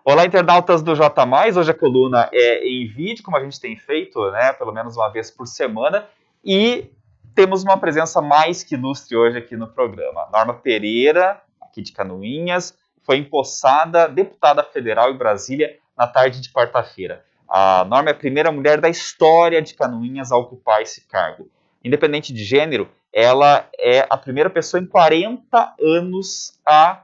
Olá, internautas do J+, hoje a coluna é em vídeo, como a gente tem feito, né, pelo menos uma vez por semana, e temos uma presença mais que ilustre hoje aqui no programa. Norma Pereira, aqui de Canoinhas, foi empossada deputada federal em Brasília na tarde de quarta-feira. A Norma é a primeira mulher da história de Canoinhas a ocupar esse cargo. Independente de gênero, ela é a primeira pessoa em 40 anos a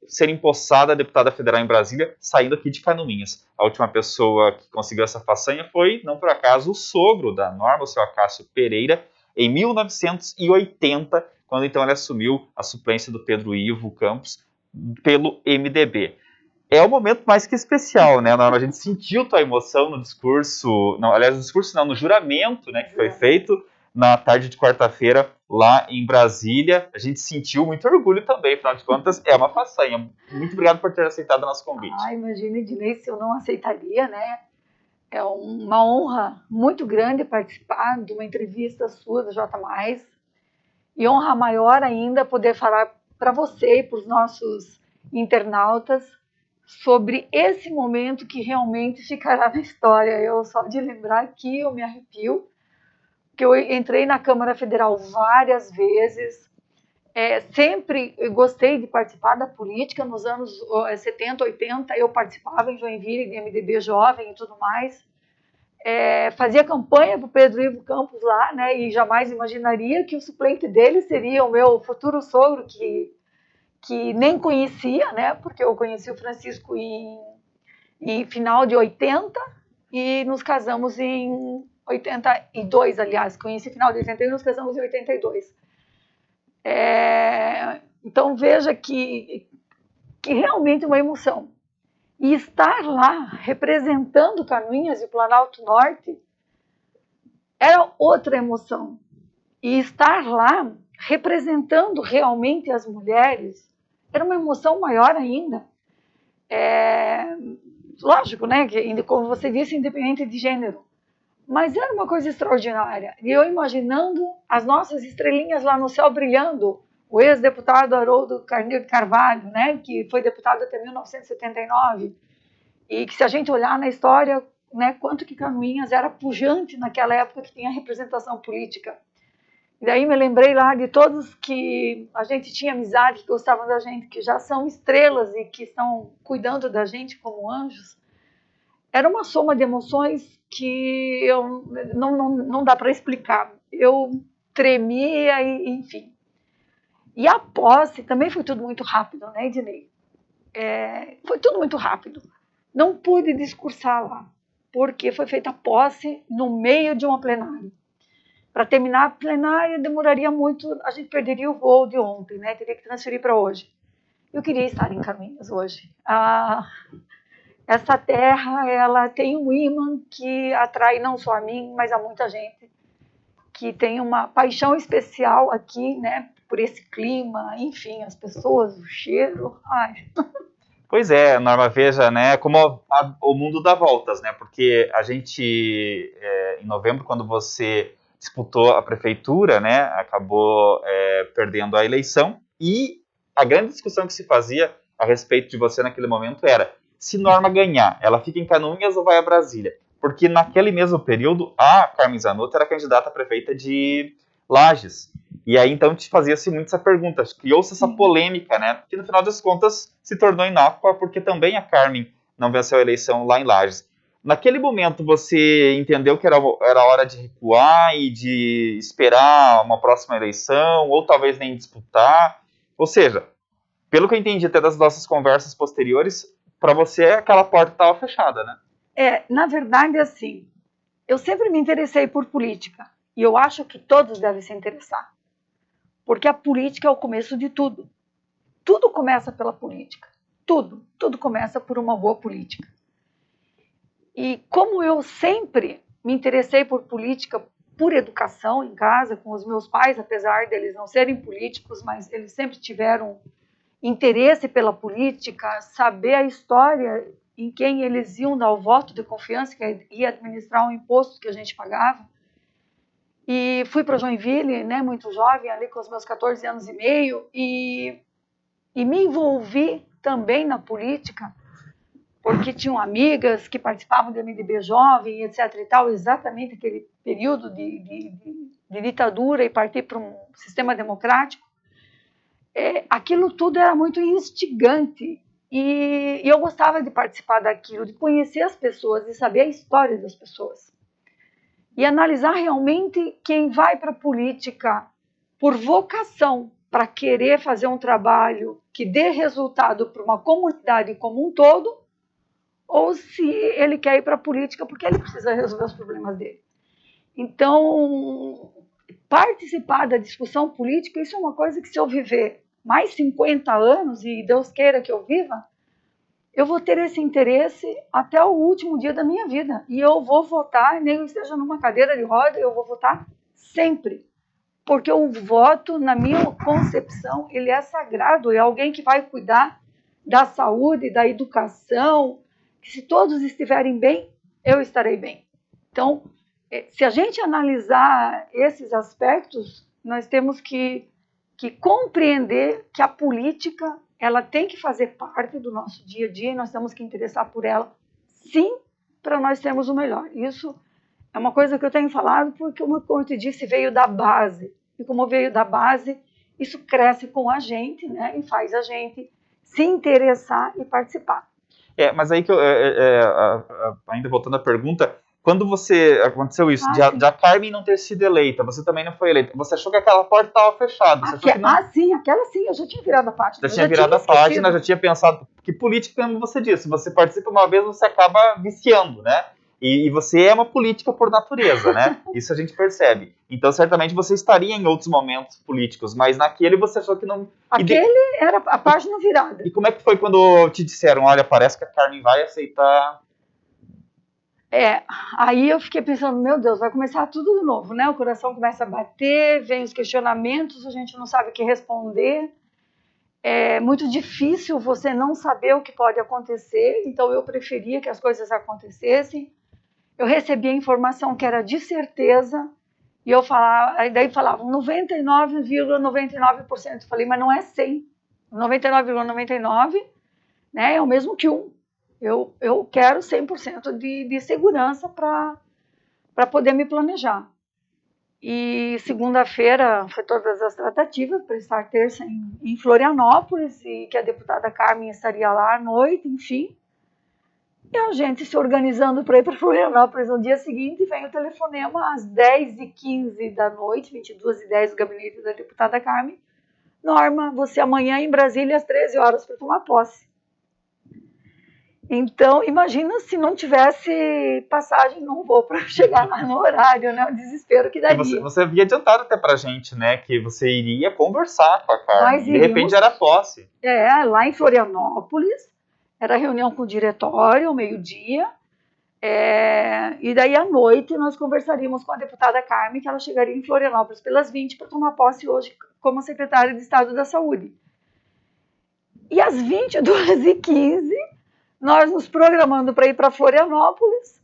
ser empossada deputada federal em Brasília, saindo aqui de Canoinhas. A última pessoa que conseguiu essa façanha foi, não por acaso, o sogro da Norma, o seu Acácio Pereira, em 1980, quando então ele assumiu a suplência do Pedro Ivo Campos pelo MDB. É um momento mais que especial, né, Norma? A gente sentiu tua emoção no discurso, não, aliás, no discurso não, no juramento, né, que foi feito na tarde de quarta-feira lá em Brasília. A gente sentiu muito orgulho também, afinal de contas, é uma façanha. Muito obrigado por ter aceitado o nosso convite. Imagina, Ednei, se eu não aceitaria, né? É uma honra muito grande participar de uma entrevista sua do J+, e honra maior ainda poder falar para você e para os nossos internautas sobre esse momento que realmente ficará na história. Eu só de lembrar aqui eu me arrepio, que eu entrei na Câmara Federal várias vezes, sempre gostei de participar da política. Nos anos 70, 80, eu participava em Joinville, de MDB jovem e tudo mais. Fazia campanha para o Pedro Ivo Campos lá, né, e jamais imaginaria que o suplente dele seria o meu futuro sogro, que nem conhecia, né, porque eu conheci o Francisco em final de 80 e nos casamos em 82, aliás, conheci final de 81 e nos casamos em 82. Então veja que realmente é uma emoção. E estar lá representando Canoinhas e o Planalto Norte era outra emoção. E estar lá representando realmente as mulheres era uma emoção maior ainda. Lógico, né, que, como você disse, independente de gênero. Mas era uma coisa extraordinária. E eu imaginando as nossas estrelinhas lá no céu brilhando, o ex-deputado Haroldo Carneiro de Carvalho, né, que foi deputado até 1979, e que, se a gente olhar na história, né, quanto que Canoinhas era pujante naquela época que tinha representação política. E daí me lembrei lá de todos que a gente tinha amizade, que gostavam da gente, que já são estrelas e que estão cuidando da gente como anjos. Era uma soma de emoções que não dá para explicar. Eu tremia, enfim. E a posse também foi tudo muito rápido, né, Ednei? Foi tudo muito rápido. Não pude discursar lá, porque foi feita a posse no meio de uma plenária. Para terminar a plenária demoraria muito, a gente perderia o voo de ontem, né? Teria que transferir para hoje. Eu queria estar em Canoinhas hoje. Essa terra, ela tem um imã que atrai não só a mim, mas a muita gente que tem uma paixão especial aqui, né? Por esse clima, enfim, as pessoas, o cheiro. Pois é, Norma, veja, né, como o mundo dá voltas, né? Porque a gente, em novembro, quando você disputou a prefeitura, né, acabou perdendo a eleição, e a grande discussão que se fazia a respeito de você naquele momento era: se Norma ganhar, ela fica em Canoinhas ou vai a Brasília? Porque naquele mesmo período, a Carmen Zanotto era candidata a prefeita de Lages. E aí, então, te fazia-se muito essa pergunta, criou-se essa polêmica, né, que no final das contas se tornou inócua, porque também a Carmen não venceu a eleição lá em Lages. Naquele momento, você entendeu que era hora de recuar e de esperar uma próxima eleição, ou talvez nem disputar? Ou seja, pelo que eu entendi até das nossas conversas posteriores, para você aquela porta estava fechada, né? Na verdade, assim, eu sempre me interessei por política, e eu acho que todos devem se interessar, porque a política é o começo de tudo. Tudo começa pela política, tudo começa por uma boa política. E como eu sempre me interessei por política, por educação em casa, com os meus pais, apesar deles não serem políticos, mas eles sempre tiveram interesse pela política, saber a história em quem eles iam dar o voto de confiança, que ia administrar um imposto que a gente pagava. E fui para Joinville, né, muito jovem, ali com os meus 14 anos e meio, e me envolvi também na política, porque tinham amigas que participavam do MDB jovem, etc. e tal, exatamente aquele período de ditadura e partir para um sistema democrático. Aquilo tudo era muito instigante e eu gostava de participar daquilo, de conhecer as pessoas, de saber a história das pessoas e analisar realmente quem vai para a política por vocação, para querer fazer um trabalho que dê resultado para uma comunidade como um todo, ou se ele quer ir para a política porque ele precisa resolver os problemas dele. Então, participar da discussão política, isso é uma coisa que, se eu viver mais 50 anos, e Deus queira que eu viva, eu vou ter esse interesse até o último dia da minha vida. E eu vou votar, nem eu esteja numa cadeira de roda, eu vou votar sempre. Porque o voto, na minha concepção, ele é sagrado, é alguém que vai cuidar da saúde, da educação, que se todos estiverem bem, eu estarei bem. Então, se a gente analisar esses aspectos, nós temos que compreender que a política, ela tem que fazer parte do nosso dia a dia e nós temos que interessar por ela, sim, para nós termos o melhor. Isso é uma coisa que eu tenho falado porque, como eu te disse, veio da base. E como veio da base, isso cresce com a gente, né, e faz a gente se interessar e participar. Mas aí que ainda voltando à pergunta, quando aconteceu isso, de a Carmen não ter sido eleita, você também não foi eleita, você achou que aquela porta estava fechada? Você achou que não? Sim, aquela sim, eu já tinha virado a página. Já tinha virado a página, já tinha pensado, que política, como você disse, você participa uma vez, você acaba viciando, né? E você é uma política por natureza, né? Isso a gente percebe. Então, certamente, você estaria em outros momentos políticos, mas naquele você achou que não... Aquele era a página virada. E como é que foi quando te disseram, olha, parece que a Carmen vai aceitar... Aí eu fiquei pensando, meu Deus, vai começar tudo de novo, né? O coração começa a bater, vem os questionamentos, a gente não sabe o que responder. É muito difícil você não saber o que pode acontecer, então eu preferia que as coisas acontecessem. Eu recebi a informação que era de certeza, e daí falavam 99,99%. Falei, mas não é 100. 99,99%, né, é o mesmo que 1. Eu quero 100% de segurança para poder me planejar. E segunda-feira foi todas as tratativas para estar terça em Florianópolis, e que a deputada Carmen estaria lá à noite, enfim. E a gente se organizando para ir para Florianópolis no dia seguinte, vem o telefonema às 10h15 da noite, 22h10, do gabinete da deputada Carmen. Norma, você amanhã em Brasília às 13 horas para tomar posse. Então, imagina se não tivesse passagem num voo para chegar lá no horário, né? O desespero que daria. Você havia adiantado até pra gente, né? Que você iria conversar com a Carmen. De repente era posse. Lá em Florianópolis. Era reunião com o diretório, ao meio-dia. E daí, à noite, nós conversaríamos com a deputada Carmen, que ela chegaria em Florianópolis pelas 20 para tomar posse hoje como secretária de Estado da Saúde. E às 22h15, nós nos programando para ir para Florianópolis,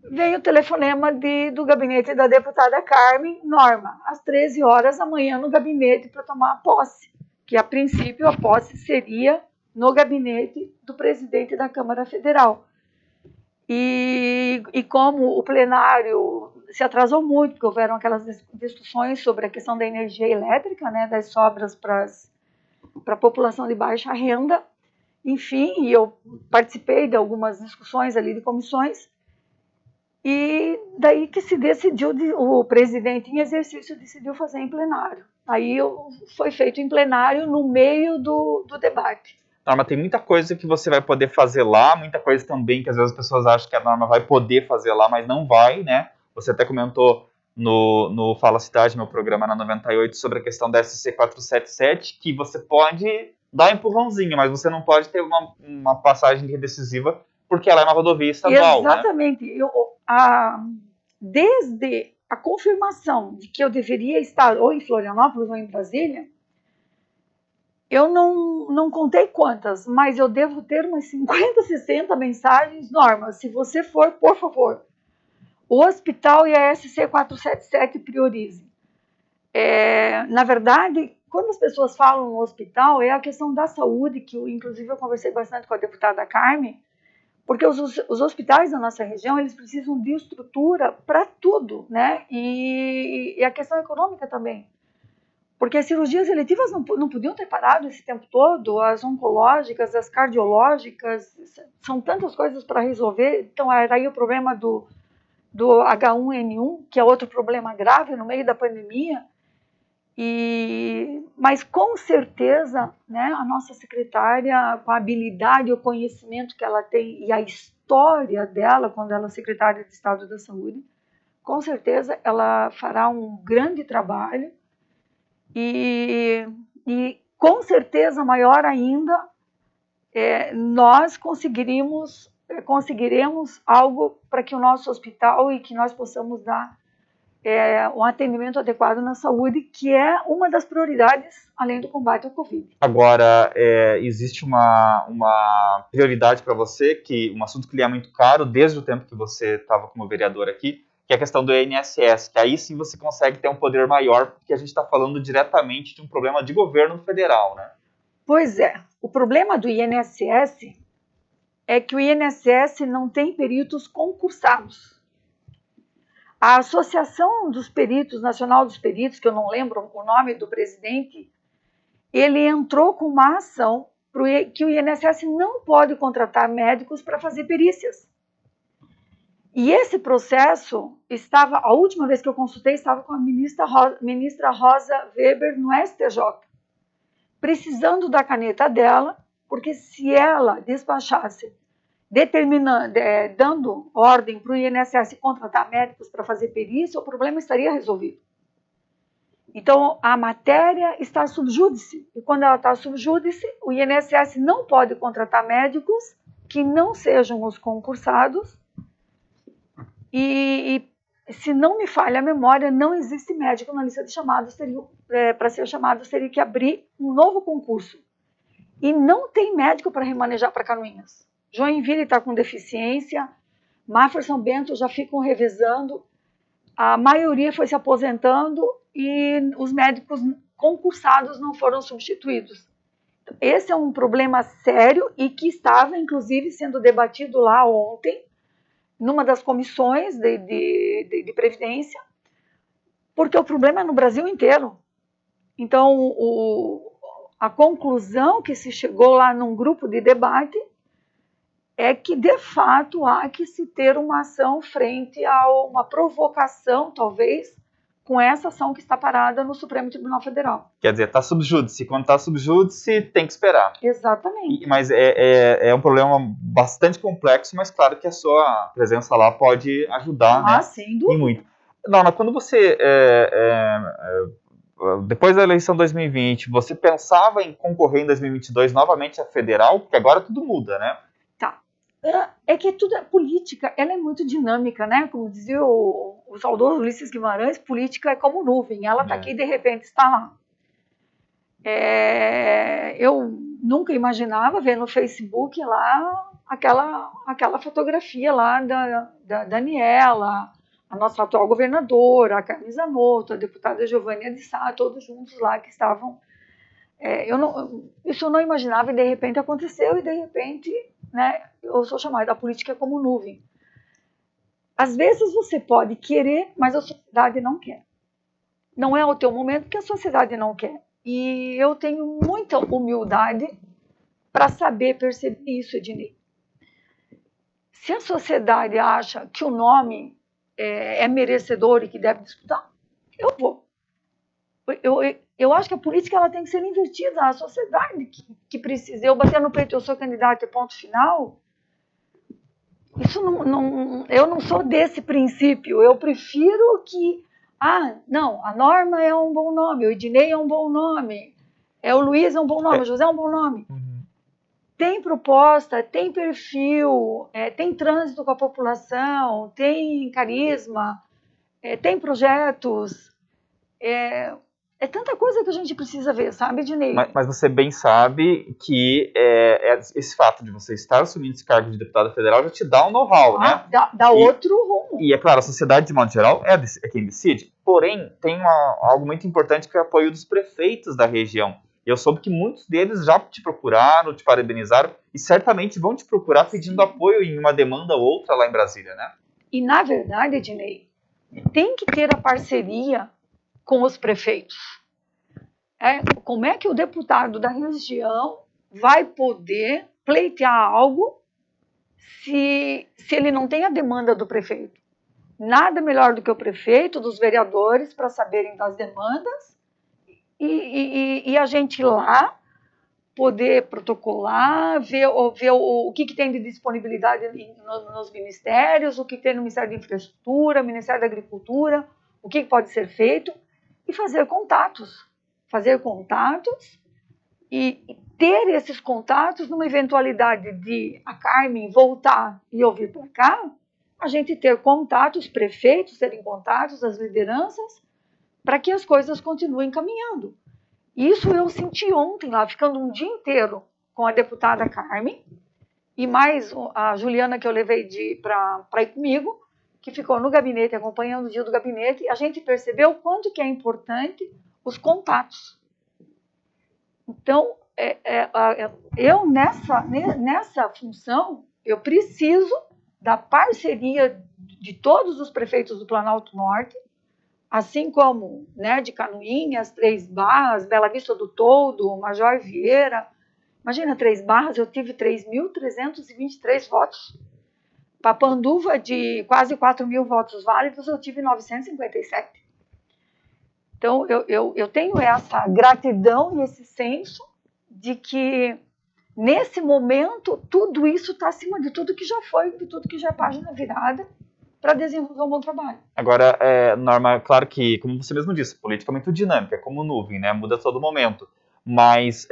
veio o telefonema do gabinete da deputada Carmen. Norma, às 13 horas amanhã no gabinete para tomar a posse, que a princípio a posse seria no gabinete do presidente da Câmara Federal. E como o plenário se atrasou muito, porque houveram aquelas discussões sobre a questão da energia elétrica, né, das sobras para a população de baixa renda, enfim, e eu participei de algumas discussões ali de comissões, e daí que se decidiu, o presidente em exercício decidiu fazer em plenário. Aí foi feito em plenário no meio do debate. Norma, tem muita coisa que você vai poder fazer lá, muita coisa também que às vezes as pessoas acham que a Norma vai poder fazer lá, mas não vai, né? Você até comentou no Fala Cidade, meu programa na 98, sobre a questão da SC 477, que você pode dar um empurrãozinho, mas você não pode ter uma passagem decisiva, porque ela é uma rodovia estadual. Exatamente. Né? Desde a confirmação de que eu deveria estar ou em Florianópolis ou em Brasília, eu não contei quantas, mas eu devo ter umas 50, 60 mensagens. Norma, se você for, por favor, o hospital e a SC 477 priorize. Na verdade, quando as pessoas falam no hospital, é a questão da saúde, que inclusive eu conversei bastante com a deputada Carmen, Porque os hospitais da nossa região, eles precisam de estrutura para tudo, né? E a questão econômica também. Porque as cirurgias eletivas não podiam ter parado esse tempo todo, as oncológicas, as cardiológicas, são tantas coisas para resolver. Então, era aí o problema do H1N1, que é outro problema grave no meio da pandemia. Mas, com certeza, né, a nossa secretária, com a habilidade e o conhecimento que ela tem e a história dela, quando ela é secretária de Estado da Saúde, com certeza ela fará um grande trabalho. E com certeza, maior ainda, nós conseguiremos algo para que o nosso hospital e que nós possamos dar um atendimento adequado na saúde, que é uma das prioridades, além do combate ao Covid. Agora, existe uma prioridade para você, um assunto que lhe é muito caro, desde o tempo que você estava como vereador aqui, que é a questão do INSS, que aí sim você consegue ter um poder maior, porque a gente está falando diretamente de um problema de governo federal, né? Pois é. O problema do INSS é que o INSS não tem peritos concursados. A Associação dos Peritos, Nacional dos Peritos, que eu não lembro o nome do presidente, ele entrou com uma ação que o INSS não pode contratar médicos para fazer perícias. E esse processo a última vez que eu consultei, estava com a ministra Rosa Weber no STJ, precisando da caneta dela, porque se ela despachasse, dando ordem para o INSS contratar médicos para fazer perícia, o problema estaria resolvido. Então, a matéria está sub júdice, e quando ela está sub júdice, o INSS não pode contratar médicos que não sejam os concursados. E se não me falha a memória, não existe médico na lista de chamados. Para ser chamado, teria que abrir um novo concurso. E não tem médico para remanejar para Canoinhas. Joinville está com deficiência, Mafra e São Bento já ficam revisando, a maioria foi se aposentando e os médicos concursados não foram substituídos. Esse é um problema sério e que estava, inclusive, sendo debatido lá ontem, numa das comissões de Previdência, porque o problema é no Brasil inteiro. Então, a conclusão que se chegou lá num grupo de debate é que, de fato, há que se ter uma ação frente a uma provocação, talvez, com essa ação que está parada no Supremo Tribunal Federal. Quer dizer, está sub júdice. Quando está sub júdice, tem que esperar. Exatamente. Mas é um problema bastante complexo, mas claro que a sua presença lá pode ajudar, né? Sem dúvida. E muito. Nona, quando você, depois da eleição de 2020, você pensava em concorrer em 2022 novamente a federal? Porque agora tudo muda, né? Tá. É que tudo é política, ela é muito dinâmica, né? Como dizia o saudoso Ulisses Guimarães, política é como nuvem, ela está aqui e de repente está lá. Eu nunca imaginava ver no Facebook lá aquela fotografia lá da Daniela, a nossa atual governadora, a Carmen Zanotto, a deputada Giovânia de Sá, todos juntos lá que estavam. Isso eu não imaginava e de repente aconteceu e de repente, né, eu sou chamada, a política como nuvem. Às vezes você pode querer, mas a sociedade não quer. Não é o teu momento que a sociedade não quer. E eu tenho muita humildade para saber perceber isso, Ednei. Se a sociedade acha que o nome é merecedor e que deve disputar, eu vou. Eu acho que a política ela tem que ser invertida. A sociedade que precisa. Eu bater no peito, eu sou candidato e ponto final. Isso eu não sou desse princípio. Eu prefiro que... não, a Norma é um bom nome, o Ednei é um bom nome, o Luiz é um bom nome, o José é um bom nome. Uhum. Tem proposta, tem perfil, tem trânsito com a população, tem carisma, tem projetos, é tanta coisa que a gente precisa ver, sabe, Ednei? Mas você bem sabe que esse fato de você estar assumindo esse cargo de deputada federal já te dá um know-how, né? Dá outro rumo. E é claro, a sociedade, de modo geral, é quem decide. Porém, tem algo muito importante que é o apoio dos prefeitos da região. Eu soube que muitos deles já te procuraram, te parabenizaram e certamente vão te procurar pedindo apoio em uma demanda ou outra lá em Brasília, né? E, na verdade, Ednei, tem que ter a parceria com os prefeitos. Como é que o deputado da região vai poder pleitear algo se ele não tem a demanda do prefeito? Nada melhor do que o prefeito, dos vereadores, para saberem das demandas e a gente lá poder protocolar, ver o que tem de disponibilidade nos ministérios, o que tem no Ministério da Infraestrutura, Ministério da Agricultura, o que pode ser feito, e fazer contatos e ter esses contatos numa eventualidade de a Carmen voltar e eu vir para cá, a gente ter contatos, prefeitos terem contatos, as lideranças, para que as coisas continuem caminhando. Isso eu senti ontem lá, ficando um dia inteiro com a deputada Carmen e mais a Juliana que eu levei para ir comigo, que ficou no gabinete, acompanhando o dia do gabinete, e a gente percebeu o quanto que é importante os contatos. Então, eu nessa função, eu preciso da parceria de todos os prefeitos do Planalto Norte, assim como, né, de Canoinhas, Três Barras, Bela Vista do Toldo, Major Vieira. Imagina, Três Barras, eu tive 3.323 votos. Papanduva, de quase 4.000 votos válidos, eu tive 957. Então, eu tenho essa gratidão e esse senso de que, nesse momento, tudo isso está acima de tudo que já foi, de tudo que já é página virada, para desenvolver um bom trabalho. Agora, Norma, claro que, como você mesmo disse, política é muito dinâmica, é como nuvem, né? Muda a todo momento. Mas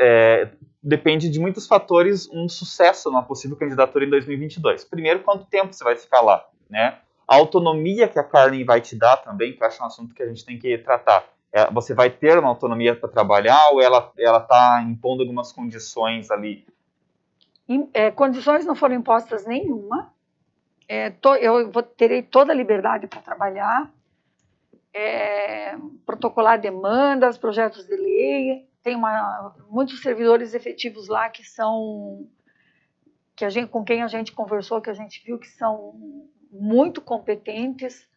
depende de muitos fatores um sucesso numa possível candidatura em 2022. Primeiro, quanto tempo você vai ficar lá, né? A autonomia que a Carmen vai te dar também, que eu acho um assunto que a gente tem que tratar. Você vai ter uma autonomia para trabalhar ou ela está impondo algumas condições ali? Condições não foram impostas nenhuma. Eu terei toda a liberdade para trabalhar, protocolar demandas, projetos de lei. Tem muitos servidores efetivos lá com quem a gente conversou, que a gente viu que são muito competentes.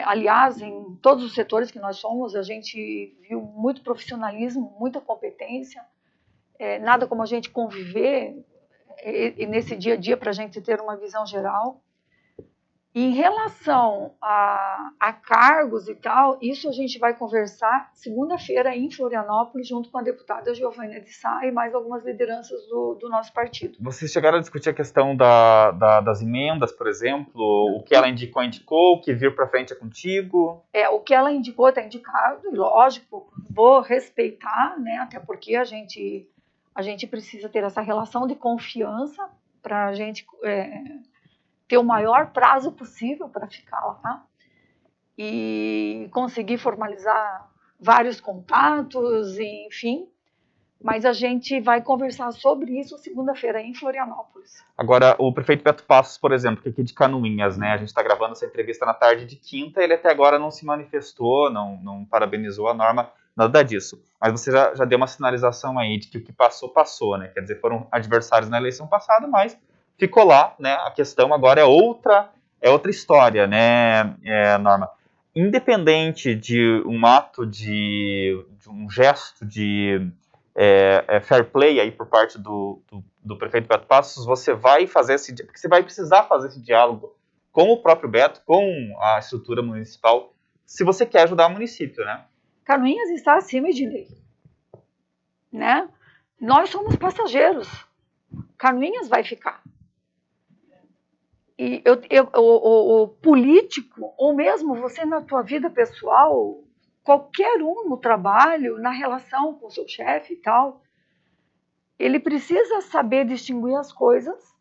Aliás, em todos os setores que nós somos, a gente viu muito profissionalismo, muita competência. Nada como a gente conviver e nesse dia a dia para a gente ter uma visão geral. E em relação a cargos e tal, isso a gente vai conversar segunda-feira em Florianópolis, junto com a deputada Giovânia de Sá e mais algumas lideranças do nosso partido. Vocês chegaram a discutir a questão das emendas, por exemplo? O que ela indicou, o que vir para frente é contigo? O que ela indicou está indicado, e lógico, vou respeitar, né, até porque a gente precisa ter essa relação de confiança para a gente ter o maior prazo possível para ficar lá e conseguir formalizar vários contatos, enfim. Mas a gente vai conversar sobre isso segunda-feira em Florianópolis. Agora, o prefeito Beto Passos, por exemplo, que é aqui de Canoinhas, né? A gente está gravando essa entrevista na tarde de quinta, ele até agora não se manifestou, não parabenizou a Norma, nada disso. Mas você já deu uma sinalização aí de que o que passou, né? Quer dizer, foram adversários na eleição passada, mas ficou lá, né? A questão agora é outra história, né, Norma? Independente de um ato de um gesto de fair play aí por parte do prefeito Beto Passos, você vai fazer porque você vai precisar fazer esse diálogo com o próprio Beto, com a estrutura municipal, se você quer ajudar o município, né? Canoinhas está acima de lei, né? Nós somos passageiros. Canoinhas vai ficar. E o político, ou mesmo você na tua vida pessoal, qualquer um no trabalho, na relação com o seu chefe e tal, ele precisa saber distinguir as coisas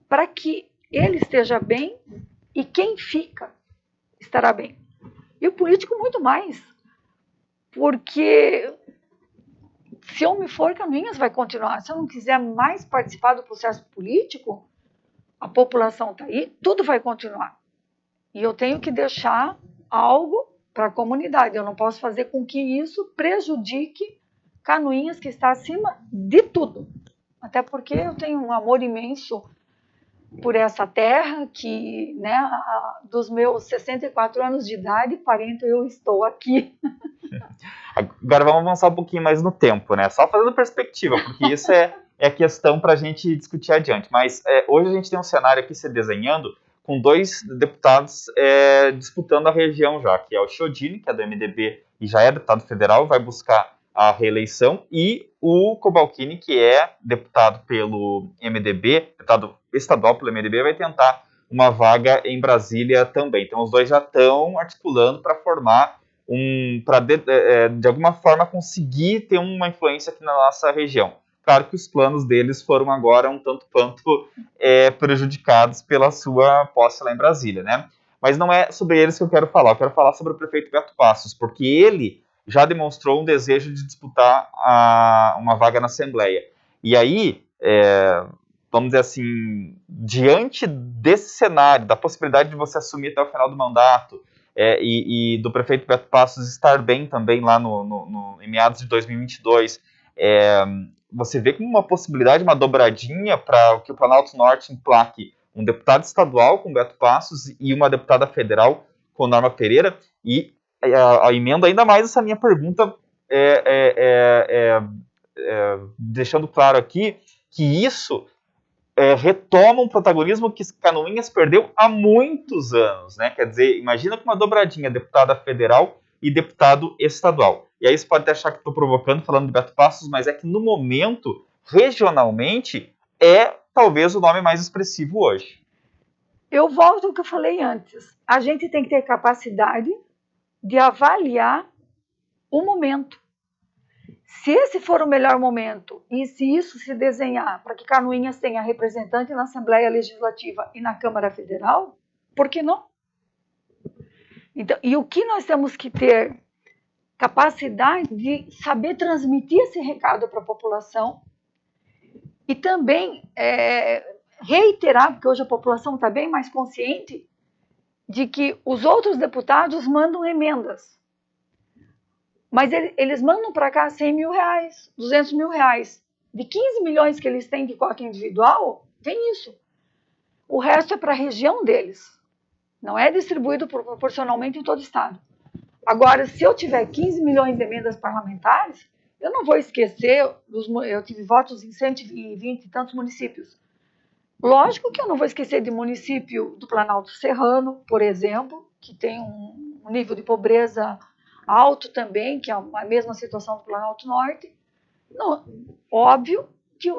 para que ele esteja bem e quem fica estará bem. E o político muito mais, porque se eu me for, Canoinhas vai continuar. Se eu não quiser mais participar do processo político, a população está aí, tudo vai continuar. E eu tenho que deixar algo para a comunidade. Eu não posso fazer com que isso prejudique Canoinhas, que está acima de tudo. Até porque eu tenho um amor imenso por essa terra, que, né, dos meus 64 anos de idade, 40 eu estou aqui. Agora vamos avançar um pouquinho mais no tempo, né? Só fazendo perspectiva, porque isso é a questão para a gente discutir adiante. Mas hoje a gente tem um cenário aqui se desenhando com 2 deputados disputando a região já, que é o Chiodini, que é do MDB e já é deputado federal, vai buscar a reeleição, e o Cobalcini, que é deputado pelo MDB, deputado estadual pelo MDB, vai tentar uma vaga em Brasília também. Então os dois já estão articulando para formar para de alguma forma conseguir ter uma influência aqui na nossa região. Claro que os planos deles foram agora um tanto quanto prejudicados pela sua posse lá em Brasília, né? Mas não é sobre eles que eu quero falar. Eu quero falar sobre o prefeito Beto Passos, porque ele já demonstrou um desejo de disputar uma vaga na Assembleia. E aí, vamos dizer assim, diante desse cenário, da possibilidade de você assumir até o final do mandato, e do prefeito Beto Passos estar bem também lá em meados de 2022, você vê como uma possibilidade, uma dobradinha para que o Planalto Norte emplaque um deputado estadual com Beto Passos e uma deputada federal com Norma Pereira, e a emenda ainda mais essa minha pergunta, deixando claro aqui que isso retoma um protagonismo que Canoinhas perdeu há muitos anos, né? Quer dizer, imagina com uma dobradinha, deputada federal e deputado estadual. E aí você pode até achar que estou provocando, falando de Beto Passos, mas é que no momento, regionalmente, é talvez o nome mais expressivo hoje. Eu volto ao que eu falei antes. A gente tem que ter capacidade de avaliar o momento. Se esse for o melhor momento e se isso se desenhar para que Canoinhas tenha representante na Assembleia Legislativa e na Câmara Federal, por que não? Então, e o que nós temos que ter capacidade de saber transmitir esse recado para a população e também reiterar, porque hoje a população está bem mais consciente, de que os outros deputados mandam emendas. Mas eles mandam para cá 100 mil reais, 200 mil reais. De 15 milhões que eles têm de cota individual, vem isso. O resto é para a região deles. Não é distribuído proporcionalmente em todo o estado. Agora, se eu tiver 15 milhões de emendas parlamentares, eu não vou esquecer, eu tive votos em 120 e tantos municípios. Lógico que eu não vou esquecer de município do Planalto Serrano, por exemplo, que tem um nível de pobreza alto também, que é a mesma situação do Planalto Norte. Não, óbvio que,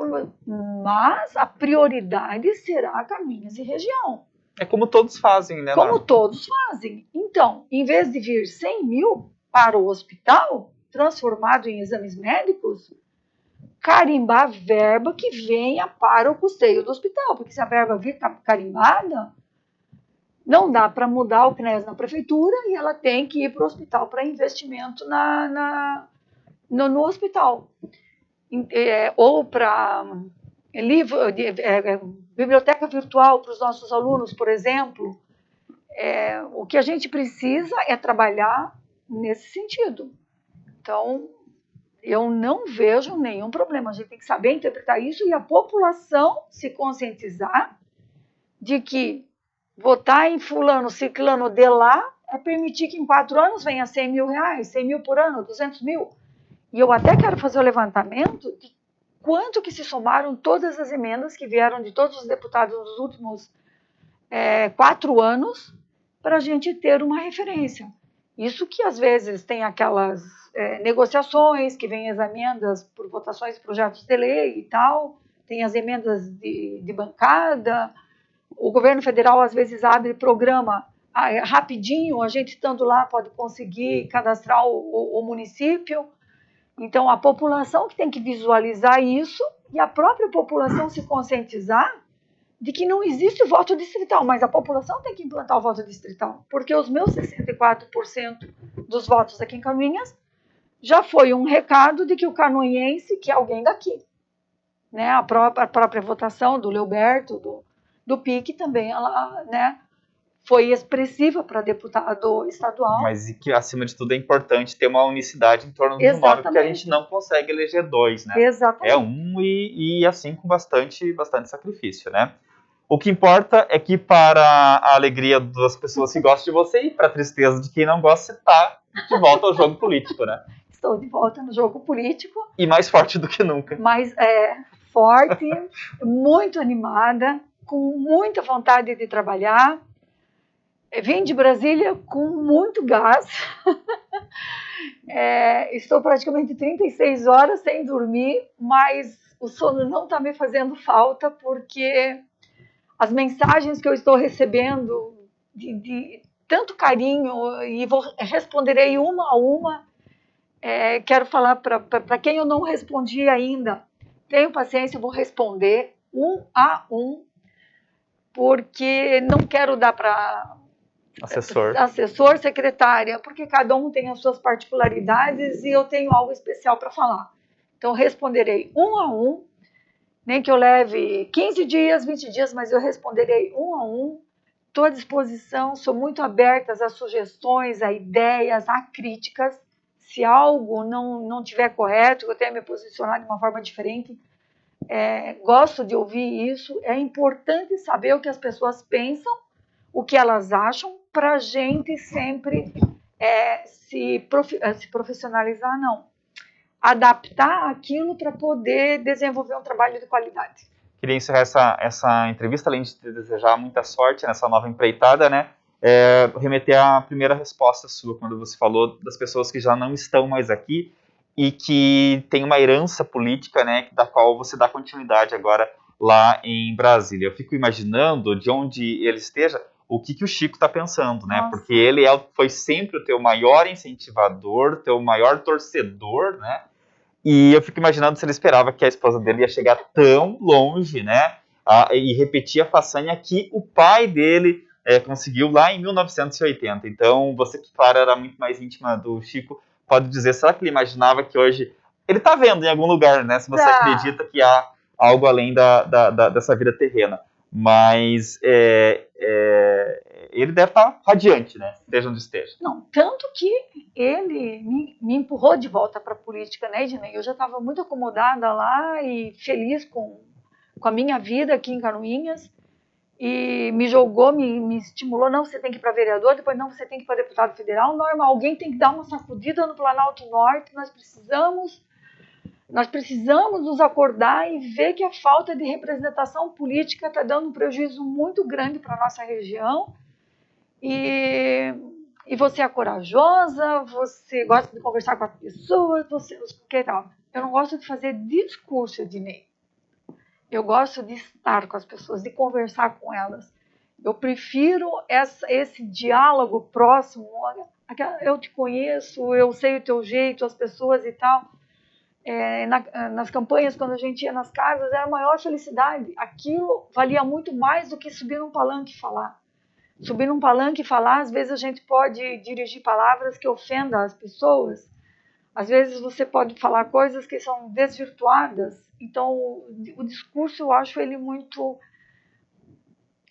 mas a prioridade será Canoinhas e região. É como todos fazem, né, Como todos fazem. Então, em vez de vir 100 mil para o hospital, transformado em exames médicos, carimbar verba que venha para o custeio do hospital, porque se a verba vir carimbada, não dá para mudar o CNES na prefeitura e ela tem que ir para o hospital para investimento no hospital. Ou para biblioteca virtual para os nossos alunos, por exemplo. O que a gente precisa é trabalhar nesse sentido. Então, eu não vejo nenhum problema. A gente tem que saber interpretar isso e a população se conscientizar de que votar em fulano, ciclano de lá é permitir que em 4 anos venha 100 mil reais, 100 mil por ano, 200 mil. E eu até quero fazer o levantamento de quanto que se somaram todas as emendas que vieram de todos os deputados nos últimos 4 anos para a gente ter uma referência. Isso que às vezes tem aquelas negociações, que vem as emendas por votações de projetos de lei e tal, tem as emendas de bancada. O governo federal às vezes abre programa rapidinho, a gente estando lá pode conseguir cadastrar o município. Então a população que tem que visualizar isso e a própria população se conscientizar de que não existe voto distrital, mas a população tem que implantar o voto distrital, porque os meus 64% dos votos aqui em Canoinhas já foi um recado de que o canoinhense, que é alguém daqui, né, a própria votação do Leoberto, do PIC também, ela, né, foi expressiva para deputado estadual. Mas e que, acima de tudo, é importante ter uma unicidade em torno de um nome, porque a gente não consegue eleger dois, né? Exatamente. É um e assim com bastante sacrifício, né? O que importa é que, para a alegria das pessoas que gostam de você e para a tristeza de quem não gosta, você está de volta ao jogo político, né? Estou de volta no jogo político. E mais forte do que nunca. Mas forte, muito animada, com muita vontade de trabalhar. Vim de Brasília com muito gás. Estou praticamente 36 horas sem dormir, mas o sono não está me fazendo falta, porque as mensagens que eu estou recebendo de tanto carinho, e responderei uma a uma. Quero falar para quem eu não respondi ainda, tenho paciência, eu vou responder um a um, porque não quero dar para assessor, secretária, porque cada um tem as suas particularidades e eu tenho algo especial para falar. Então, responderei um a um, nem que eu leve 15 dias, 20 dias, mas eu responderei um a um. Estou à disposição, sou muito aberta a sugestões, a ideias, a críticas. Se algo não estiver correto, eu tenho que me posicionar de uma forma diferente. Gosto de ouvir isso. É importante saber o que as pessoas pensam, o que elas acham, para a gente sempre se profissionalizar, não. Adaptar aquilo para poder desenvolver um trabalho de qualidade. Queria encerrar essa entrevista, além de te desejar muita sorte nessa nova empreitada, né? Remeter à primeira resposta sua, quando você falou das pessoas que já não estão mais aqui e que tem uma herança política, né, da qual você dá continuidade agora lá em Brasília. Eu fico imaginando, de onde ele esteja, o que o Chico está pensando, né? Nossa. Porque ele foi sempre o teu maior incentivador, teu maior torcedor, né? E eu fico imaginando se ele esperava que a esposa dele ia chegar tão longe, né? E repetir a façanha que o pai dele conseguiu lá em 1980. Então, você que, claro, era muito mais íntima do Chico, pode dizer, será que ele imaginava que hoje... Ele está vendo em algum lugar, né? Se você acredita que há algo além dessa vida terrena. Mas ele deve estar radiante, né? Esteja onde esteja. Não, tanto que ele me empurrou de volta para a política, né, Ednei? Eu já estava muito acomodada lá e feliz com a minha vida aqui em Canoinhas. E me jogou, me estimulou. Não, você tem que ir para vereador, depois não, você tem que ir para deputado federal. Normal, alguém tem que dar uma sacudida no Planalto Norte. Nós precisamos nos acordar e ver que a falta de representação política está dando um prejuízo muito grande para a nossa região. E você é corajosa, você gosta de conversar com as pessoas, que tal? Eu não gosto de fazer discurso, Ednei. Eu gosto de estar com as pessoas, de conversar com elas. Eu prefiro esse diálogo próximo. Eu te conheço, eu sei o teu jeito, as pessoas e tal. Nas campanhas, quando a gente ia nas casas, era a maior felicidade. Aquilo valia muito mais do que subir num palanque e falar. Subir num palanque e falar, às vezes a gente pode dirigir palavras que ofendam as pessoas. Às vezes você pode falar coisas que são desvirtuadas. Então, o discurso, eu acho ele muito...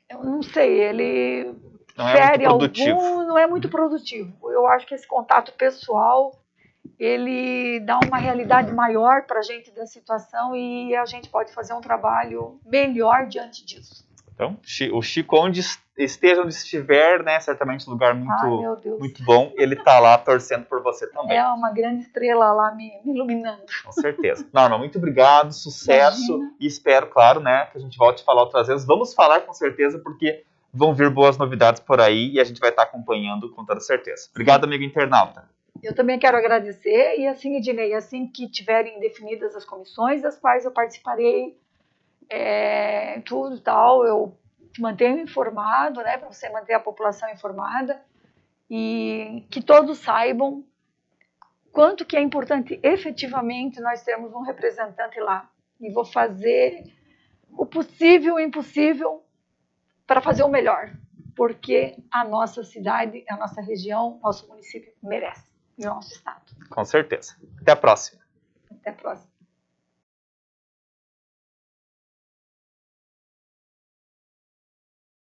Eu não sei, ele fere algum, não é muito produtivo. Eu acho que esse contato pessoal, ele dá uma realidade maior para a gente da situação e a gente pode fazer um trabalho melhor diante disso. Então, o Chico, onde esteja, onde estiver, né, certamente um lugar muito bom, ele está lá torcendo por você também. É uma grande estrela lá me iluminando. Com certeza. Norma, muito obrigado, sucesso. Imagina. E espero, claro, né, que a gente volte a falar outras vezes. Vamos falar com certeza, porque vão vir boas novidades por aí e a gente vai estar acompanhando com toda certeza. Obrigado, amigo internauta. Eu também quero agradecer e assim, Ednei, assim que tiverem definidas as comissões das quais eu participarei, tudo e tal, eu te mantenho informado, né, para você manter a população informada e que todos saibam quanto que é importante efetivamente nós termos um representante lá. E vou fazer o possível e o impossível para fazer o melhor, porque a nossa cidade, a nossa região, nosso município merece, e o nosso estado. Com certeza. Até a próxima. Até a próxima.